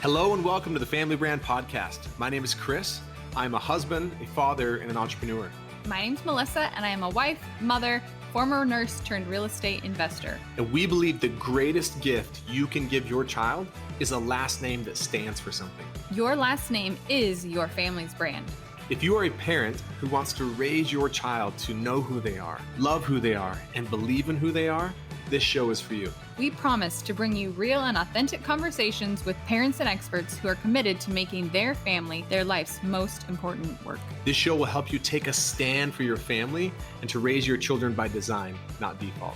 Hello and welcome to the Family Brand Podcast. My name is Chris. I'm a husband, a father, and an entrepreneur. My name's Melissa, and I am a wife, mother, former nurse turned real estate investor. And we believe the greatest gift you can give your child is a last name that stands for something. Your last name is your family's brand. If you are a parent who wants to raise your child to know who they are, love who they are, and believe in who they are, this show is for you. We promise to bring you real and authentic conversations with parents and experts who are committed to making their family their life's most important work. This show will help you take a stand for your family and to raise your children by design, not default.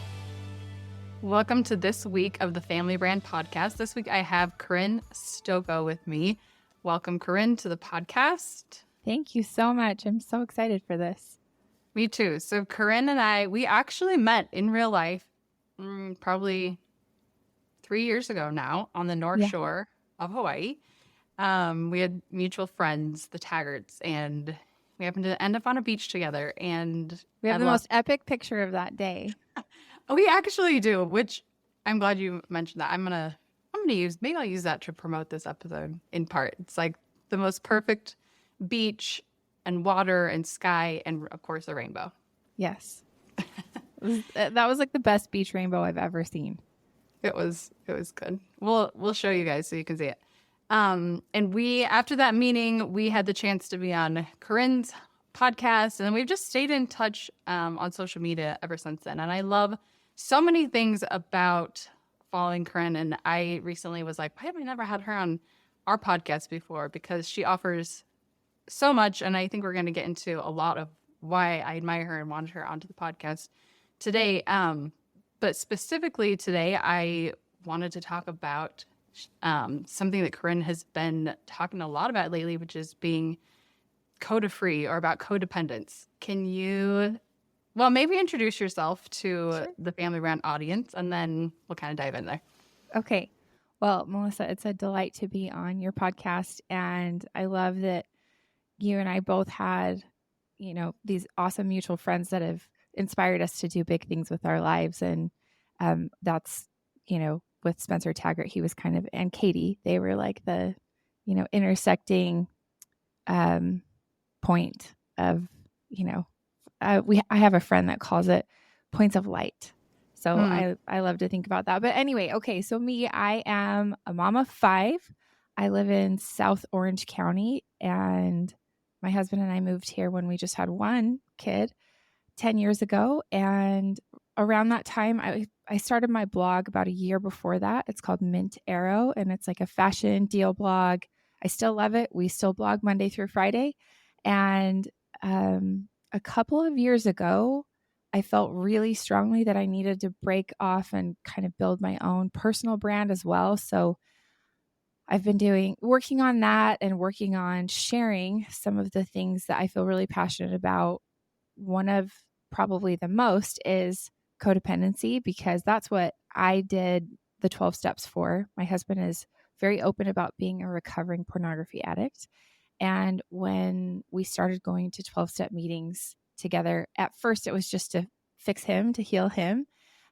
Welcome to this week of the Family Brand Podcast. This week I have Corrine Stokoe with me. Welcome, Corinne, to the podcast. Thank you so much. I'm so excited for this. Me too. So Corinne and we actually met in real life probably 3 years ago now on the North Shore of Hawaii. We had mutual friends, the Taggarts, and we happened to end up on a beach together. And we have the most epic picture of that day. We actually do, which I'm glad you mentioned that. I'm gonna use, maybe I'll use that to promote this episode in part. It's like the most perfect beach and water and sky and of course a rainbow. Yes. That was like the best beach rainbow I've ever seen. It was good. We'll show you guys so you can see it. And we, after that meeting, we had the chance to be on Corinne's podcast, and we've just stayed in touch on social media ever since then. And I love so many things about following Corinne. And I recently was like, why have I never had her on our podcast before? Because she offers so much, and I think we're going to get into a lot of why I admire her and wanted her onto the podcast today. But specifically today, I wanted to talk about something that Corinne has been talking a lot about lately, which is being Coda-free or about codependence. Can you, maybe introduce yourself to the Family Brand audience, and then we'll kind of dive in there. Okay. Well, Melissa, it's a delight to be on your podcast, and I love that you and I both had, these awesome mutual friends that have inspired us to do big things with our lives. And that's, with Spencer Taggart, he was kind of, and Katie, they were like the, intersecting point of, I have a friend that calls it points of light. So I love to think about that. But anyway, okay. So me, I am a mom of 5. I live in South Orange County, and my husband and I moved here when we just had one kid 10 years ago. And around that time, I started my blog about a year before that. It's called Mint Arrow, and it's like a fashion deal blog. I still love it. We still blog Monday through Friday. And a couple of years ago, I felt really strongly that I needed to break off and kind of build my own personal brand as well. So I've been working on that and working on sharing some of the things that I feel really passionate about. One of probably the most is codependency, because that's what I did the 12 steps for. My husband is very open about being a recovering pornography addict. And when we started going to 12-step meetings together, at first it was just to fix him, to heal him.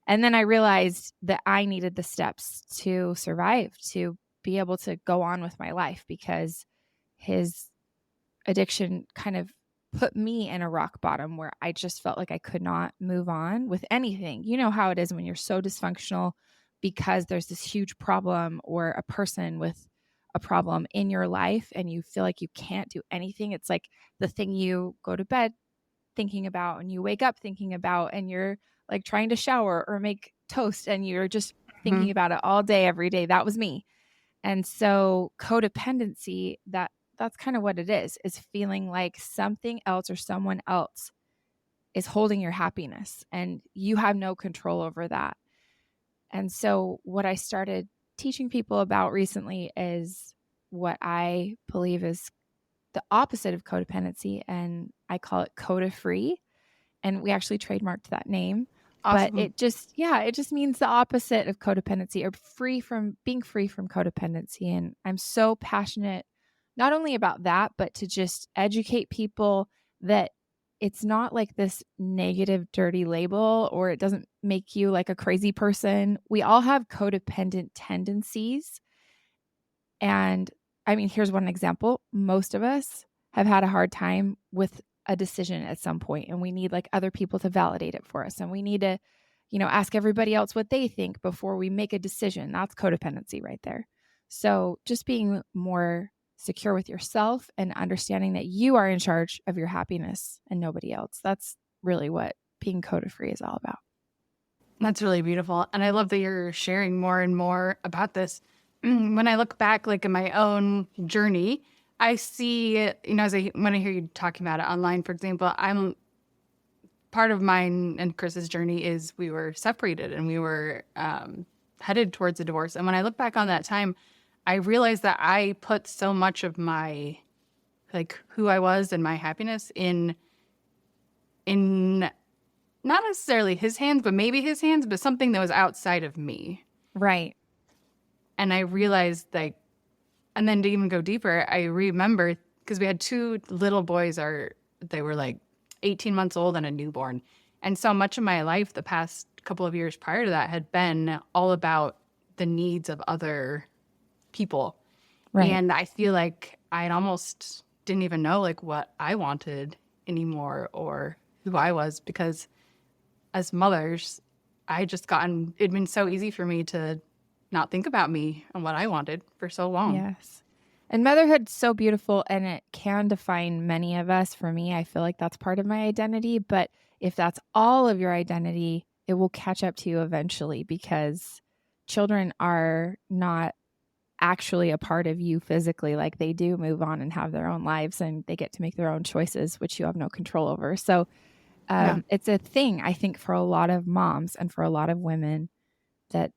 And then I realized that I needed the steps to survive, to be able to go on with my life, because his addiction kind of put me in a rock bottom where I just felt like I could not move on with anything. You know how it is when you're so dysfunctional because there's this huge problem or a person with a problem in your life and you feel like you can't do anything. It's like the thing you go to bed thinking about and you wake up thinking about, and you're like trying to shower or make toast and you're just thinking about it all day, every day. That was me. And so codependency, that's kind of what it is feeling like something else or someone else is holding your happiness and you have no control over that. And so what I started teaching people about recently is what I believe is the opposite of codependency, and I call it Coda-free. And we actually trademarked that name. Awesome. But it just means the opposite of codependency, or being free from codependency. And I'm so passionate not only about that, but to just educate people that it's not like this negative, dirty label, or it doesn't make you like a crazy person. We all have codependent tendencies. And I mean, here's one example. Most of us have had a hard time with a decision at some point, and we need like other people to validate it for us. And we need to, ask everybody else what they think before we make a decision. That's codependency right there. So just being more secure with yourself and understanding that you are in charge of your happiness and nobody else. That's really what being code-free is all about. That's really beautiful. And I love that you're sharing more and more about this. When I look back, like in my own journey, I see, when I hear you talking about it online, for example, I'm part of mine and Chris's journey is we were separated and we were headed towards a divorce. And when I look back on that time, I realized that I put so much of my, like who I was and my happiness in not necessarily his hands, but maybe his hands, but something that was outside of me. Right. And I realized and then to even go deeper, I remember because we had two little boys, they were like 18 months old and a newborn. And so much of my life, the past couple of years prior to that, had been all about the needs of other people. Right. And I feel like I almost didn't even know like what I wanted anymore or who I was, because as mothers, it'd been so easy for me to not think about me and what I wanted for so long. Yes. And motherhood's so beautiful, and it can define many of us. For me, I feel like that's part of my identity. But if that's all of your identity, it will catch up to you eventually, because children are not actually a part of you physically. Like, they do move on and have their own lives, and they get to make their own choices, which you have no control over. So it's a thing, I think, for a lot of moms and for a lot of women that,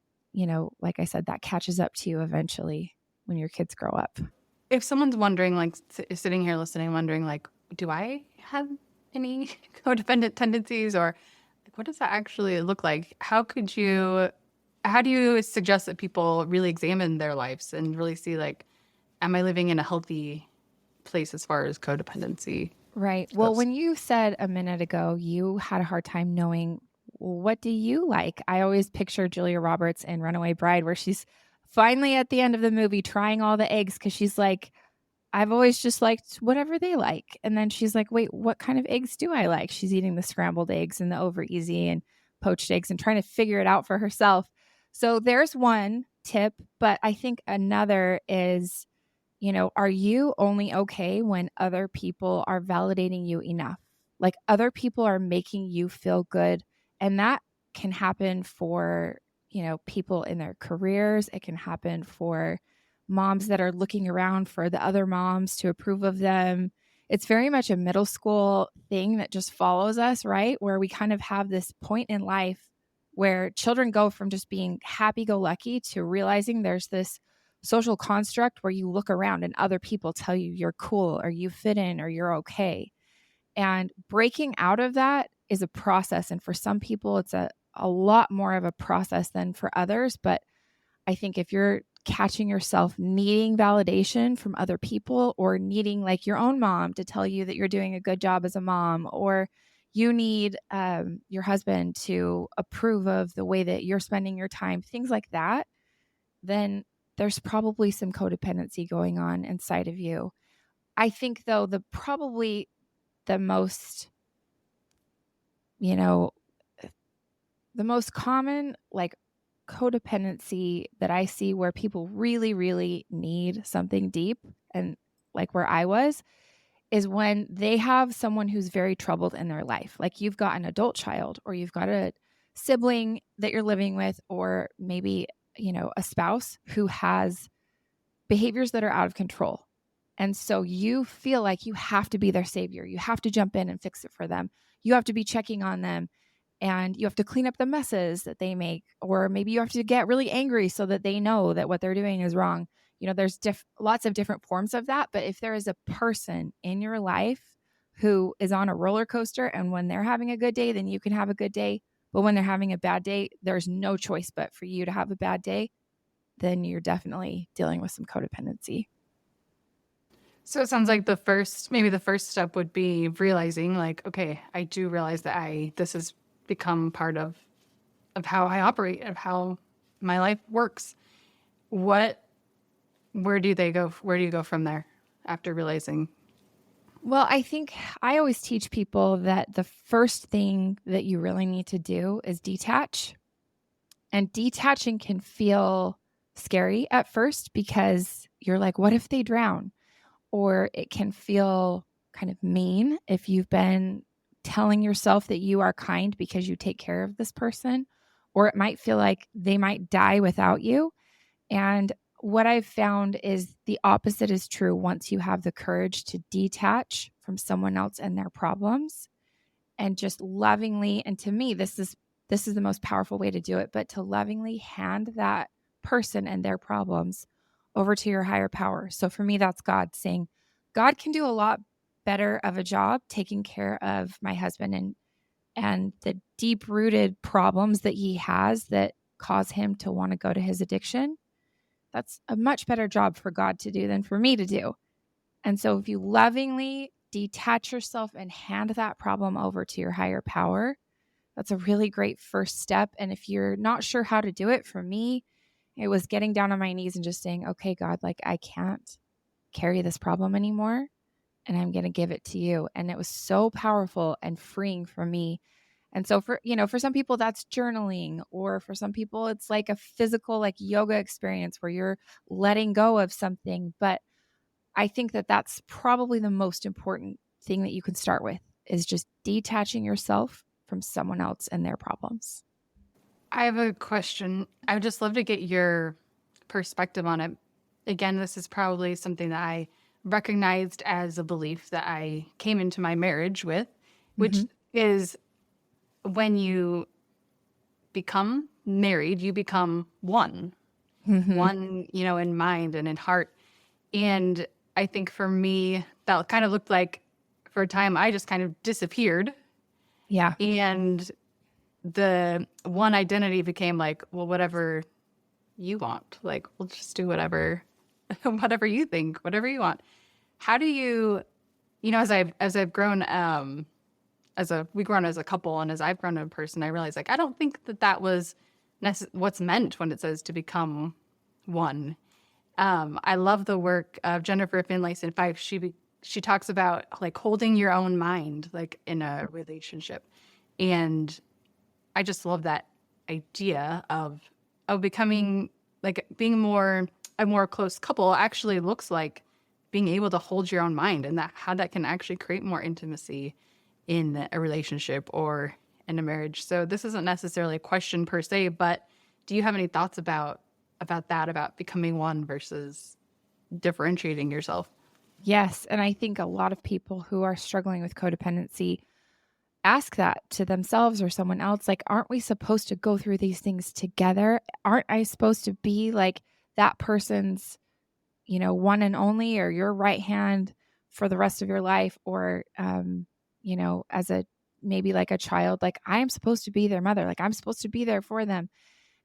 like I said, that catches up to you eventually when your kids grow up. If someone's wondering, like sitting here listening, wondering like, do I have any codependent tendencies, or like, what does that actually look like? How do you suggest that people really examine their lives and really see like, am I living in a healthy place as far as codependency? Right. Well, when you said a minute ago, you had a hard time knowing, what do you like? I always picture Julia Roberts in Runaway Bride, where she's finally at the end of the movie trying all the eggs, because she's like, I've always just liked whatever they like. And then she's like, wait, what kind of eggs do I like? She's eating the scrambled eggs and the over easy and poached eggs and trying to figure it out for herself. So there's one tip, but I think another is, are you only okay when other people are validating you enough? Like, other people are making you feel good. And that can happen for, people in their careers. It can happen for moms that are looking around for the other moms to approve of them. It's very much a middle school thing that just follows us, right? Where we kind of have this point in life where children go from just being happy-go-lucky to realizing there's this social construct where you look around and other people tell you you're cool or you fit in or you're okay. And breaking out of that is a process. And for some people, it's a lot more of a process than for others. But I think if you're catching yourself needing validation from other people, or needing like your own mom to tell you that you're doing a good job as a mom, or you need your husband to approve of the way that you're spending your time, things like that, then there's probably some codependency going on inside of you. I think, though, the most, the most common like codependency that I see where people really, really need something deep, and like where I was, is when they have someone who's very troubled in their life. Like, you've got an adult child, or you've got a sibling that you're living with, or maybe, a spouse who has behaviors that are out of control. And so you feel like you have to be their savior. You have to jump in and fix it for them. You have to be checking on them, and you have to clean up the messes that they make, or maybe you have to get really angry so that they know that what they're doing is wrong. There's lots of different forms of that. But if there is a person in your life who is on a roller coaster, and when they're having a good day, then you can have a good day. But when they're having a bad day, there's no choice but for you to have a bad day, then you're definitely dealing with some codependency. So it sounds like the first step would be realizing like, okay, I do realize that this has become part of how I operate, of how my life works. What Where do they go? Where do you go from there after realizing? Well, I think I always teach people that the first thing that you really need to do is detach. And detaching can feel scary at first because you're like, what if they drown? Or it can feel kind of mean if you've been telling yourself that you are kind because you take care of this person. Or it might feel like they might die without you. And what I've found is the opposite is true once you have the courage to detach from someone else and their problems and just lovingly, and to me this is the most powerful way to do it, but to lovingly hand that person and their problems over to your higher power. So for me that's God, saying God can do a lot better of a job taking care of my husband and the deep rooted problems that he has that cause him to want to go to his addiction. That's a much better job for God to do than for me to do. And so if you lovingly detach yourself and hand that problem over to your higher power, that's a really great first step. And if you're not sure how to do it, for me, it was getting down on my knees and just saying, okay, God, like I can't carry this problem anymore and I'm going to give it to you. And it was so powerful and freeing for me. And so for some people that's journaling, or for some people it's like a physical like yoga experience where you're letting go of something. But I think that that's probably the most important thing that you can start with is just detaching yourself from someone else and their problems. I have a question. I would just love to get your perspective on it. Again, this is probably something that I recognized as a belief that I came into my marriage with, which Mm-hmm. is when you become married, you become one, Mm-hmm. in mind and in heart. And I think for me, that kind of looked like for a time, I just kind of disappeared. Yeah. And the one identity became like, well, whatever you want, like, we'll just do whatever, whatever you think, whatever you want. How do you, as I've grown, we've grown as a couple, and as I've grown as a person, I realized like I don't think that was what's meant when it says to become one. I love the work of Jennifer Finlayson Fife. She talks about like holding your own mind, like in a relationship, and I just love that idea of becoming like being a more close couple actually looks like being able to hold your own mind, and that how that can actually create more intimacy in a relationship or in a marriage. So this isn't necessarily a question per se, but do you have any thoughts about becoming one versus differentiating yourself? Yes. And I think a lot of people who are struggling with codependency ask that to themselves or someone else. Like, aren't we supposed to go through these things together? Aren't I supposed to be like that person's, one and only, or your right hand for the rest of your life? Or, as a, maybe like a child, like I am supposed to be their mother, like I'm supposed to be there for them.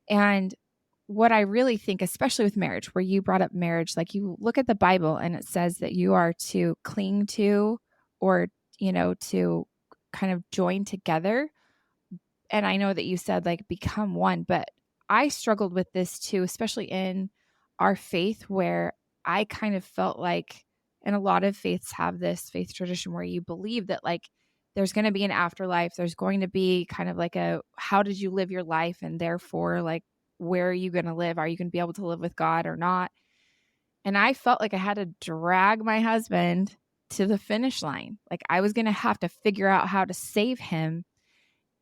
And what I really think, especially with marriage, where you brought up marriage, like you look at the Bible and it says that you are to cling to, or, to kind of join together. And I know that you said like become one, but I struggled with this too, especially in our faith, where I kind of felt like, and a lot of faiths have this faith tradition where you believe that like there's going to be an afterlife, there's going to be kind of like a how did you live your life, and therefore like where are you going to live, are you going to be able to live with God or not? And I felt like I had to drag my husband to the finish line, like I was going to have to figure out how to save him.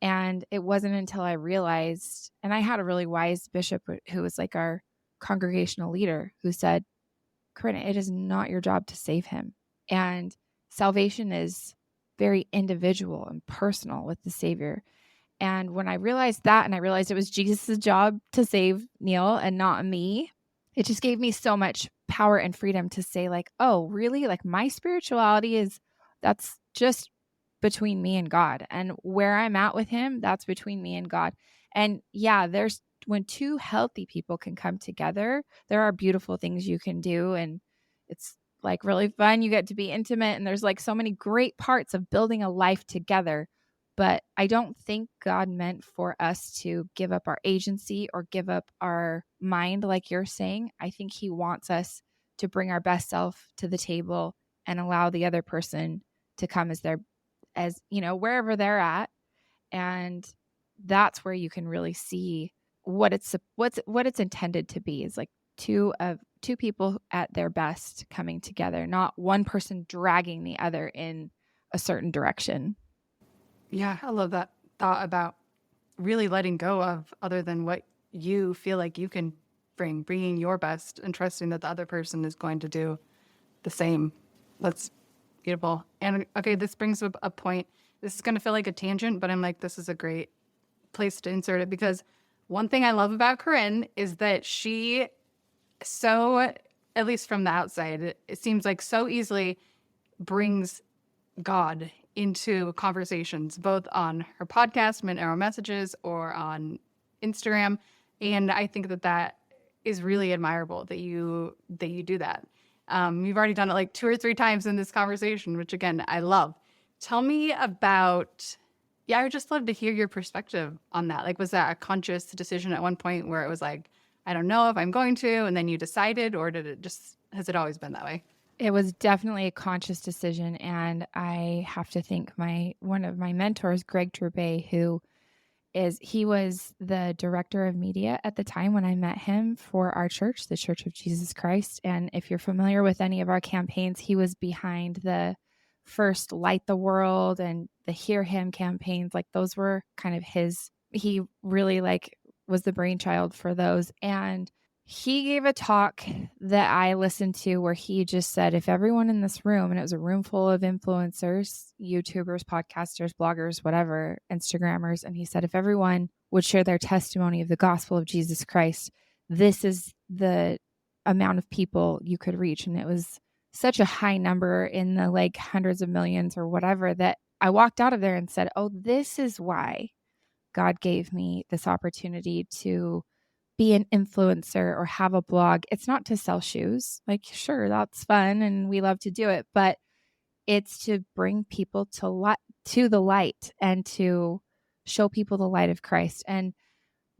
And it wasn't until I realized, and I had a really wise bishop who was like our congregational leader, who said, Corinne, it is not your job to save him. And salvation is very individual and personal with the Savior. And when I realized that, and I realized it was Jesus' job to save Neil and not me, it just gave me so much power and freedom to say like, oh, really? Like my spirituality that's just between me and God, and where I'm at with him, that's between me and God. And yeah, when two healthy people can come together, there are beautiful things you can do. And it's like really fun. You get to be intimate, and there's like so many great parts of building a life together. But I don't think God meant for us to give up our agency or give up our mind, like you're saying. I think he wants us to bring our best self to the table and allow the other person to come as wherever they're at. And that's where you can really see what it's intended to be, is like two people at their best coming together, not one person dragging the other in a certain direction. Yeah, I love that thought about really letting go of other than what you feel like you can bringing your best and trusting that the other person is going to do the same. That's beautiful. And okay, this brings up a point. This is going to feel like a tangent, but I'm like, this is a great place to insert it, because one thing I love about Corinne is that she at least from the outside, it seems like so easily brings God into conversations, both on her podcast, Mint Arrow Messages, or on Instagram. And I think that is really admirable that you do that. You've already done it like 2 or 3 times in this conversation, which again, I love. Tell me about, I would just love to hear your perspective on that. Like, was that a conscious decision at one point where it was like, I don't know if I'm going to, and then you decided, or has it always been that way? It was definitely a conscious decision. And I have to thank one of my mentors, Greg Trubay, he was the director of media at the time when I met him for our church, the Church of Jesus Christ. And if you're familiar with any of our campaigns, he was behind the first Light the World and the Hear Him campaigns. Like, those were kind of he really was the brainchild for those. And he gave a talk that I listened to where he just said, if everyone in this room, and it was a room full of influencers, YouTubers, podcasters, bloggers, whatever, Instagrammers, and he said, if everyone would share their testimony of the gospel of Jesus Christ, this is the amount of people you could reach. And it was such a high number in the hundreds of millions or whatever, that I walked out of there and said, oh, this is why God gave me this opportunity to be an influencer or have a blog. It's not to sell shoes. Sure, that's fun and we love to do it, but it's to bring people to the light and to show people the light of Christ. And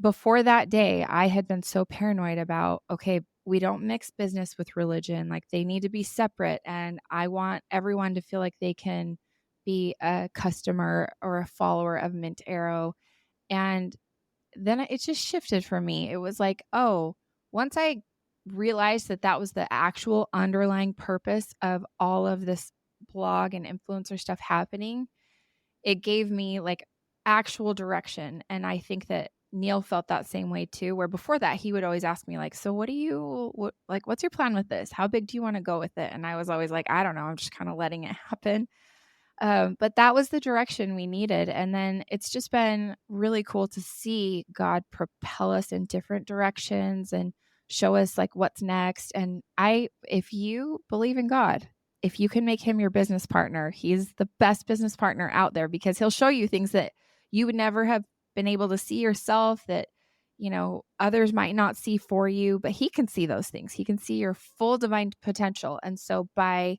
before that day, I had been so paranoid about, okay, we don't mix business with religion. They need to be separate. And I want everyone to feel like they can be a customer or a follower of Mint Arrow. And then it just shifted for me. It was like, oh, once I realized that was the actual underlying purpose of all of this blog and influencer stuff happening, it gave me actual direction. And I think that Neil felt that same way too, where before that he would always ask me so what's your plan with this? How big do you want to go with it? And I was always like, I don't know. I'm just kind of letting it happen. But that was the direction we needed. And then it's just been really cool to see God propel us in different directions and show us what's next. And if you believe in God, if you can make him your business partner, he's the best business partner out there, because he'll show you things that you would never have been able to see yourself, that, others might not see for you, but he can see those things. He can see your full divine potential. And so by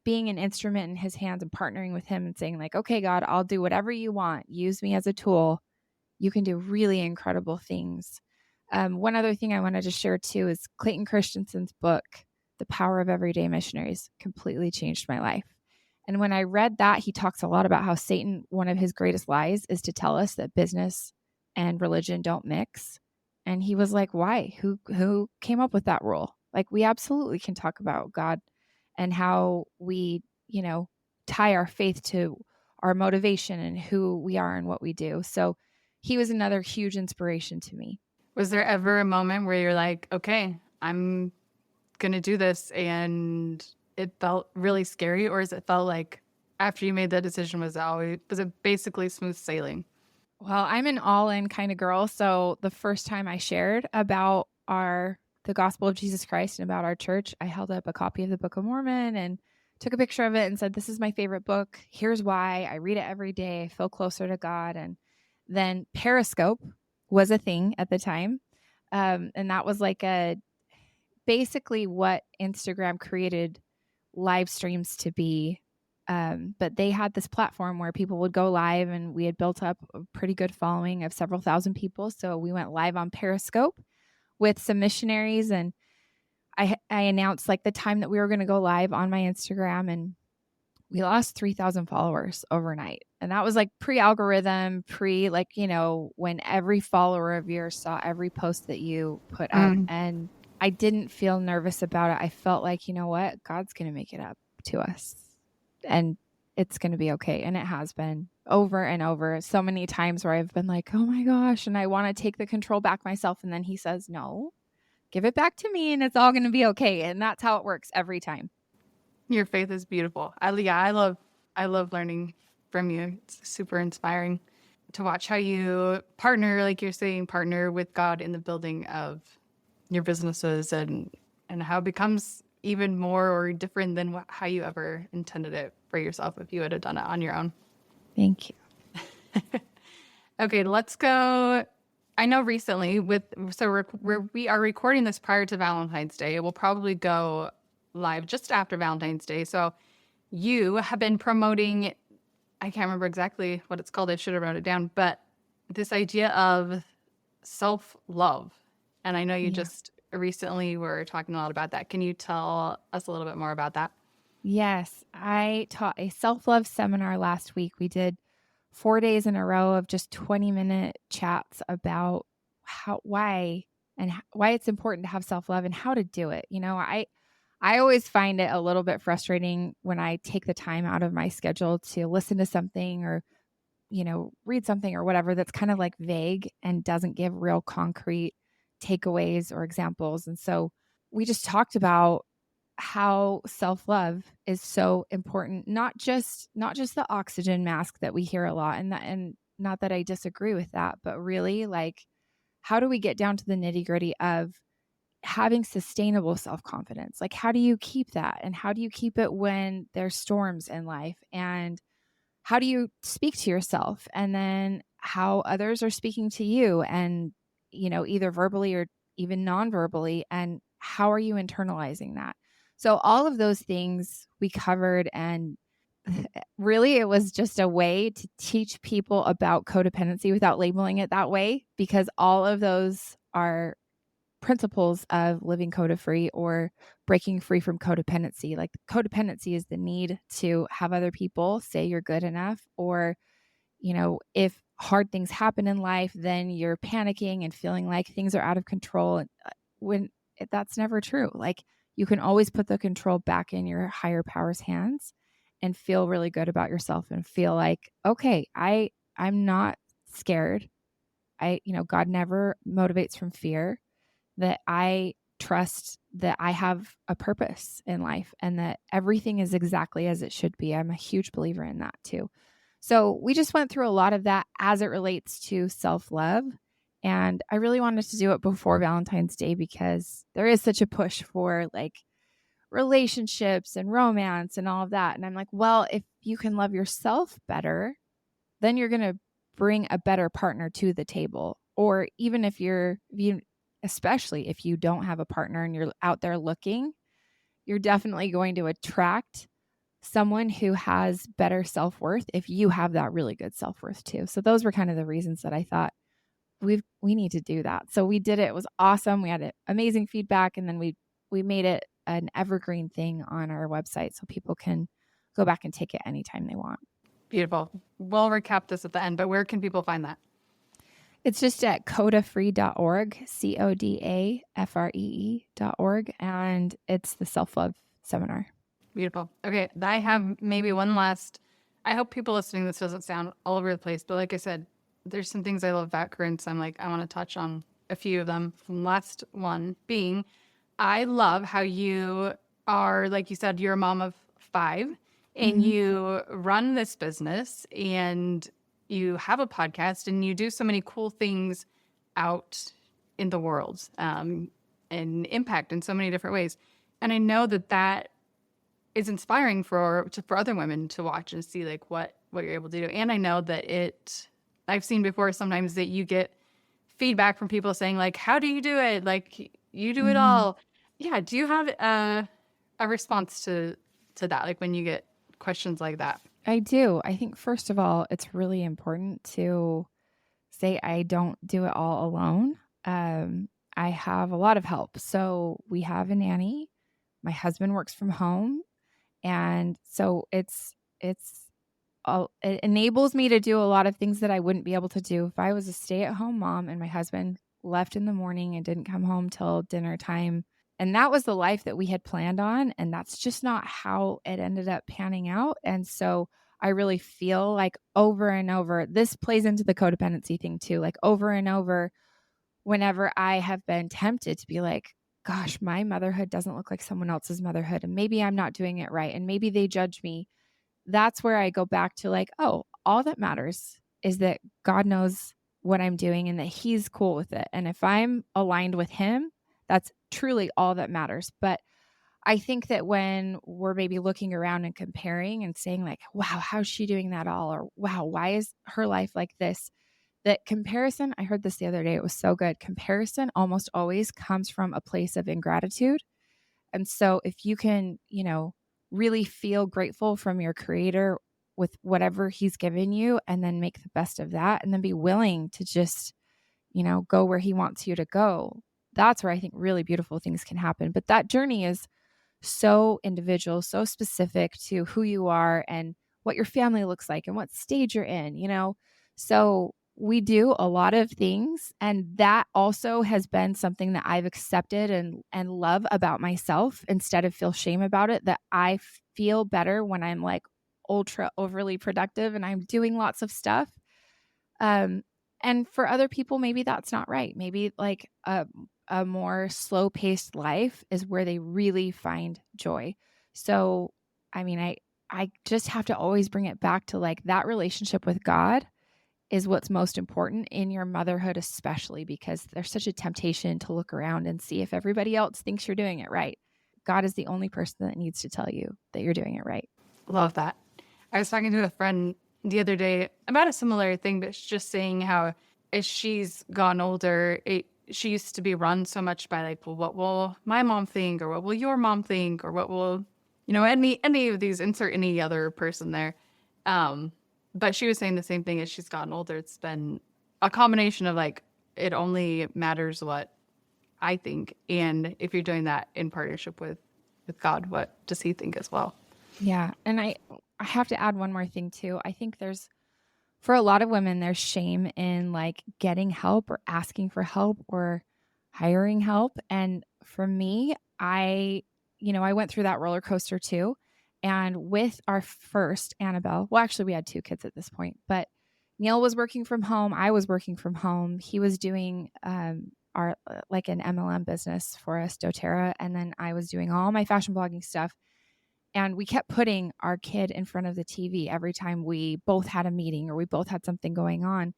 being an instrument in his hands and partnering with him and saying okay, God, I'll do whatever you want. Use me as a tool. You can do really incredible things. One other thing I wanted to share too is Clayton Christensen's book, The Power of Everyday Missionaries, completely changed my life. And when I read that, he talks a lot about how Satan, one of his greatest lies is to tell us that business and religion don't mix. And he was like, why? Who came up with that rule? We absolutely can talk about God and how we, tie our faith to our motivation and who we are and what we do. So he was another huge inspiration to me. Was there ever a moment where you're like, okay, I'm going to do this, and it felt really scary? Or has it felt like after you made that decision, was it basically smooth sailing? Well, I'm an all-in kind of girl. So the first time I shared about the gospel of Jesus Christ and about our church, I held up a copy of the Book of Mormon and took a picture of it and said, this is my favorite book. Here's why. I read it every day. I feel closer to God. And then Periscope was a thing at the time. And that was basically what Instagram created live streams to be. But they had this platform where people would go live, and we had built up a pretty good following of several thousand people. So we went live on Periscope with some missionaries, and I announced like the time that we were going to go live on my Instagram, and we lost 3,000 followers overnight. And that was like pre-algorithm, like, when every follower of yours saw every post that you put up. Mm. And I didn't feel nervous about it. I felt like, you know what? God's going to make it up to us, and it's going to be okay. And it has been over and over so many times where I've been like, oh my gosh, and I want to take the control back myself. And then he says, no, give it back to me and it's all going to be okay. And that's how it works every time. Your faith is beautiful. I love learning from you. It's super inspiring to watch how you partner, like you're saying, partner with God in the building of your businesses, and how it becomes even more or different than how you ever intended it for yourself if you would have done it on your own. Thank you. Okay, let's go. I know recently we are recording this prior to Valentine's Day. It will probably go live just after Valentine's Day. So you have been promoting, I can't remember exactly what it's called. I should have wrote it down, but this idea of self-love. And I know you just recently were talking a lot about that. Can you tell us a little bit more about that? Yes, I taught a self-love seminar last week. We did 4 days in a row of just 20-minute chats about why it's important to have self-love and how to do it. I always find it a little bit frustrating when I take the time out of my schedule to listen to something or, read something or whatever that's kind of like vague and doesn't give real concrete takeaways or examples. And so we just talked about how self-love is so important, not just the oxygen mask that we hear a lot, and not that I disagree with that, but really like, how do we get down to the nitty-gritty of having sustainable self-confidence? Like, how do you keep that? And how do you keep it when there's storms in life? And how do you speak to yourself? And then how others are speaking to you, and, either verbally or even non-verbally, and how are you internalizing that? So all of those things we covered, and really it was just a way to teach people about codependency without labeling it that way, because all of those are principles of living coda-free or breaking free from codependency. Like, codependency is the need to have other people say you're good enough, or, if hard things happen in life, then you're panicking and feeling like things are out of control. And that's never true. Like, you can always put the control back in your higher power's hands and feel really good about yourself and feel like, okay, I'm not scared. God never motivates from fear. That I trust that I have a purpose in life and that everything is exactly as it should be. I'm a huge believer in that too. So we just went through a lot of that as it relates to self-love. And I really wanted to do it before Valentine's Day because there is such a push for like relationships and romance and all of that. And I'm like, well, if you can love yourself better, then you're going to bring a better partner to the table. Or even especially if you don't have a partner and you're out there looking, you're definitely going to attract someone who has better self-worth if you have that really good self-worth too. So those were kind of the reasons that I thought we need to do that. So we did it. It was awesome. We had amazing feedback, and then we made it an evergreen thing on our website so people can go back and take it anytime they want. Beautiful. We'll recap this at the end, but where can people find that? It's just at codafree.org, CODAFREE.org, and it's the self-love seminar. Beautiful. Okay, I have maybe one last, I hope people listening, this doesn't sound all over the place, but like I said, there's some things I love about Corinne, so I'm like, I want to touch on a few of them. Last one being, I love how you are, like you said, you're a mom of 5, and you run this business, and you have a podcast, and you do so many cool things out in the world, and impact in so many different ways. And I know that is inspiring for other women to watch and see like what you're able to do. And I know that I've seen before sometimes that you get feedback from people saying like, how do you do it? Like, you do it all. Yeah. Do you have a response to that? Like when you get questions like that? I do. I think first of all, it's really important to say I don't do it all alone. I have a lot of help. So we have a nanny. My husband works from home. And so it enables me to do a lot of things that I wouldn't be able to do if I was a stay-at-home mom and my husband left in the morning and didn't come home till dinner time. And that was the life that we had planned on. And that's just not how it ended up panning out. And so I really feel like over and over, this plays into the codependency thing too. Like over and over, whenever I have been tempted to be like, gosh, my motherhood doesn't look like someone else's motherhood. And maybe I'm not doing it right. And maybe they judge me. That's where I go back to like, oh, all that matters is that God knows what I'm doing and that he's cool with it. And if I'm aligned with him, that's truly all that matters. But I think that when we're maybe looking around and comparing and saying like, wow, how's she doing that all? Or wow, why is her life like this? That comparison, I heard this the other day, it was so good. Comparison almost always comes from a place of ingratitude. And so if you can, really feel grateful from your creator with whatever he's given you and then make the best of that and then be willing to just, go where he wants you to go. That's where I think really beautiful things can happen. But that journey is so individual, so specific to who you are and what your family looks like and what stage you're in. So we do a lot of things, and that also has been something that I've accepted and love about myself instead of feel shame about it, that I feel better when I'm like ultra overly productive and I'm doing lots of stuff. And for other people, maybe that's not right. Maybe like a more slow paced life is where they really find joy. So, I mean, I just have to always bring it back to like that relationship with God is what's most important in your motherhood, especially because there's such a temptation to look around and see if everybody else thinks you're doing it right. God is the only person that needs to tell you that you're doing it right. Love that. I was talking to a friend the other day about a similar thing, but she's just saying how as she's gotten older, she used to be run so much by like, well, what will my mom think, or what will your mom think, or what will, any of these, insert any other person there. But she was saying the same thing as she's gotten older. It's been a combination of like, it only matters what I think. And if you're doing that in partnership with God, what does he think as well? Yeah. And I have to add one more thing too. I think for a lot of women, there's shame in like getting help or asking for help or hiring help. And for me, I went through that roller coaster too. And with our first Annabelle, well, actually we had 2 kids at this point, but Neil was working from home. I was working from home. He was doing our like an MLM business for us, doTERRA. And then I was doing all my fashion blogging stuff. And we kept putting our kid in front of the TV every time we both had a meeting or we both had something going on.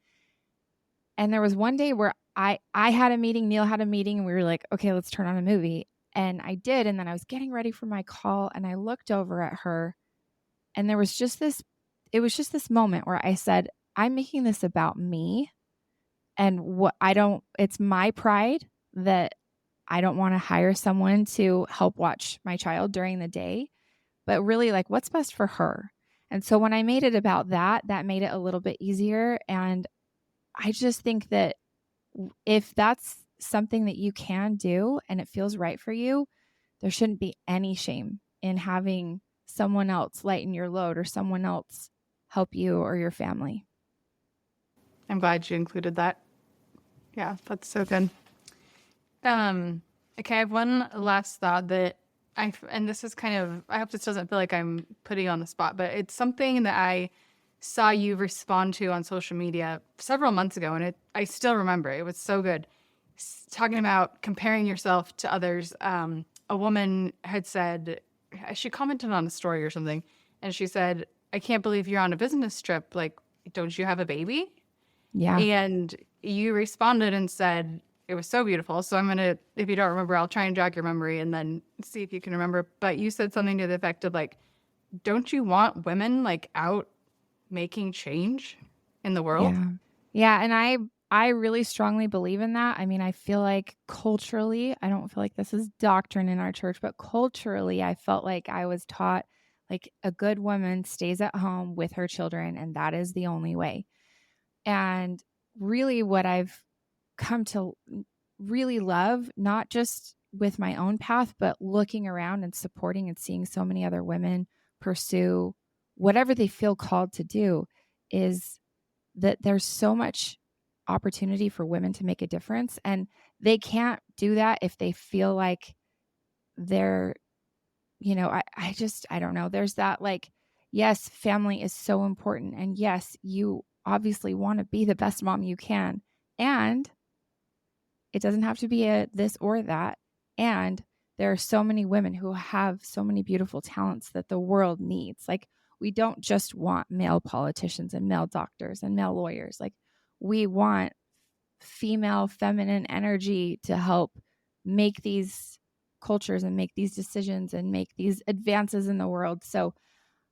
And there was one day where I had a meeting, Neil had a meeting, and we were like, okay, let's turn on a movie. And I did. And then I was getting ready for my call and I looked over at her and it was just this moment where I said, I'm making this about me. And it's my pride that I don't want to hire someone to help watch my child during the day, but really like what's best for her. And so when I made it about that made it a little bit easier. And I just think that if that's something that you can do and it feels right for you, there shouldn't be any shame in having someone else lighten your load or someone else help you or your family. I'm glad you included that. Yeah, that's so good. Okay, I have one last thought that and this is kind of, I hope this doesn't feel like I'm putting you on the spot, but it's something that I saw you respond to on social media several months ago, and I still remember it. It was so good. Talking about comparing yourself to others. A woman had said, she commented on a story or something, and she said, I can't believe you're on a business trip. Like, don't you have a baby? Yeah. And you responded and said, it was so beautiful. So I'm going to, if you don't remember, I'll try and jog your memory and then see if you can remember. But you said something to the effect of like, don't you want women like out making change in the world? Yeah. Yeah. And I really strongly believe in that. I mean, I feel like culturally, I don't feel like this is doctrine in our church, but culturally, I felt like I was taught like a good woman stays at home with her children, and that is the only way. And really what I've come to really love, not just with my own path, but looking around and supporting and seeing so many other women pursue whatever they feel called to do, is that there's so much opportunity for women to make a difference. And they can't do that if they feel like they're, I don't know. There's that, like, yes, family is so important. And yes, you obviously want to be the best mom you can. And it doesn't have to be a this or that. And there are so many women who have so many beautiful talents that the world needs. Like, we don't just want male politicians and male doctors and male lawyers. Like, we want female, feminine energy to help make these cultures and make these decisions and make these advances in the world. So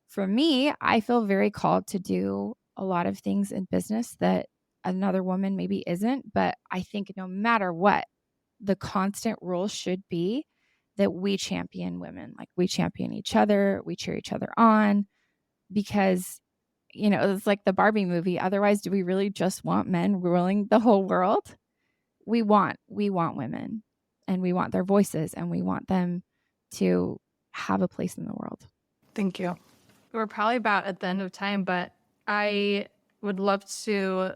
for me, I feel very called to do a lot of things in business that another woman maybe isn't. But I think no matter what, the constant rule should be that we champion women. Like, we champion each other, we cheer each other on, because, it's like the Barbie movie. Otherwise, do we really just want men ruling the whole world? We want women, and we want their voices, and we want them to have a place in the world. Thank you. We're probably about at the end of time, but I would love to,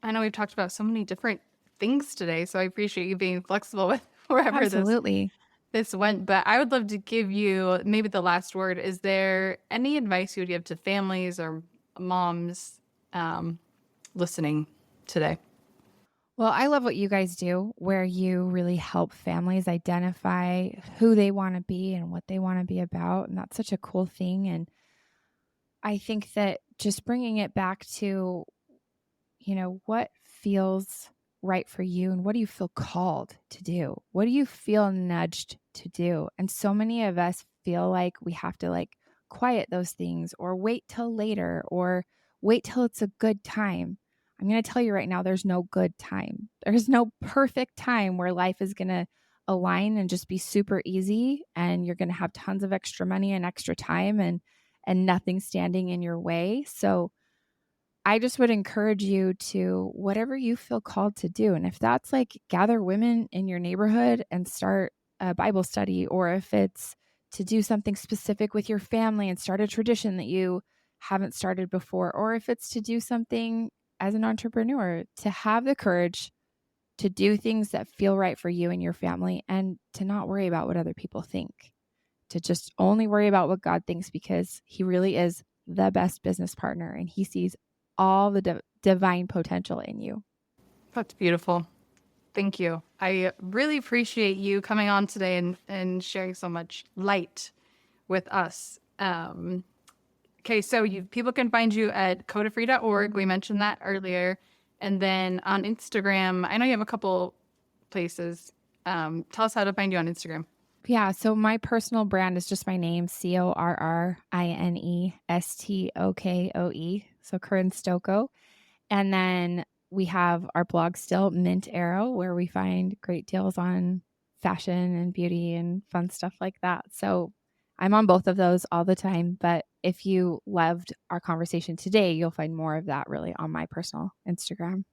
I know we've talked about so many different things today, so I appreciate you being flexible with wherever Absolutely. this went, but I would love to give you maybe the last word. Is there any advice you would give to families or moms listening today? Well, I love what you guys do, where you really help families identify who they want to be and what they want to be about. And that's such a cool thing. And I think that just bringing it back to, what feels right for you, and what do you feel called to do? What do you feel nudged to do? And so many of us feel like we have to quiet those things, or wait till later, or wait till it's a good time. I'm going to tell you right now, there's no good time. There's no perfect time where life is going to align and just be super easy, and you're going to have tons of extra money and extra time, and nothing standing in your way. So I just would encourage you to whatever you feel called to do. And if that's gather women in your neighborhood and start a Bible study, or if it's to do something specific with your family and start a tradition that you haven't started before, or if it's to do something as an entrepreneur, to have the courage to do things that feel right for you and your family, and to not worry about what other people think, to just only worry about what God thinks, because He really is the best business partner, and He sees all the divine potential in you. That's beautiful. Thank you. I really appreciate you coming on today and sharing so much light with us. Okay, so people can find you at codafree.org. We mentioned that earlier. And then on Instagram, I know you have a couple places. Tell us how to find you on Instagram. Yeah, so my personal brand is just my name, CORRINE STOKOE. So Corrine Stokoe. And then we have our blog still, Mint Arrow, where we find great deals on fashion and beauty and fun stuff like that. So I'm on both of those all the time. But if you loved our conversation today, you'll find more of that really on my personal Instagram.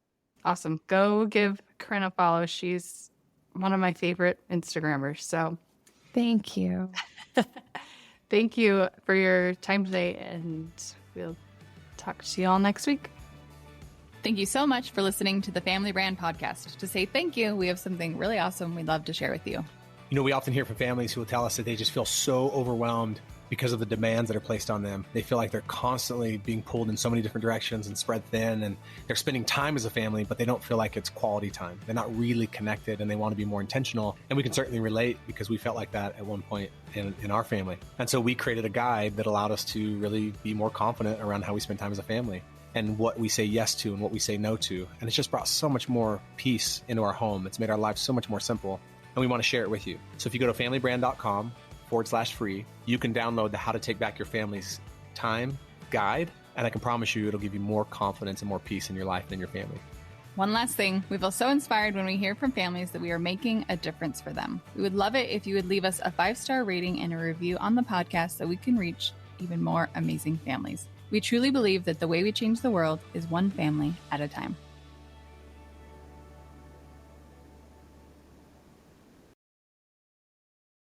Awesome. Go give Corinne a follow. She's one of my favorite Instagrammers. So thank you. Thank you for your time today, and we'll talk to you all next week. Thank you so much for listening to the Family Brand Podcast. To say thank you, we have something really awesome we'd love to share with you. We often hear from families who will tell us that they just feel so overwhelmed because of the demands that are placed on them. They feel like they're constantly being pulled in so many different directions and spread thin, and they're spending time as a family, but they don't feel like it's quality time. They're not really connected, and they want to be more intentional. And we can certainly relate, because we felt like that at one point in our family. And so we created a guide that allowed us to really be more confident around how we spend time as a family, and what we say yes to and what we say no to. And it's just brought so much more peace into our home. It's made our lives so much more simple, and we want to share it with you. So if you go to familybrand.com/free, you can download the How to Take Back Your Family's Time guide, and I can promise you it'll give you more confidence and more peace in your life and in your family. One last thing, we feel so inspired when we hear from families that we are making a difference for them. We would love it if you would leave us a 5-star rating and a review on the podcast so we can reach even more amazing families. We truly believe that the way we change the world is one family at a time.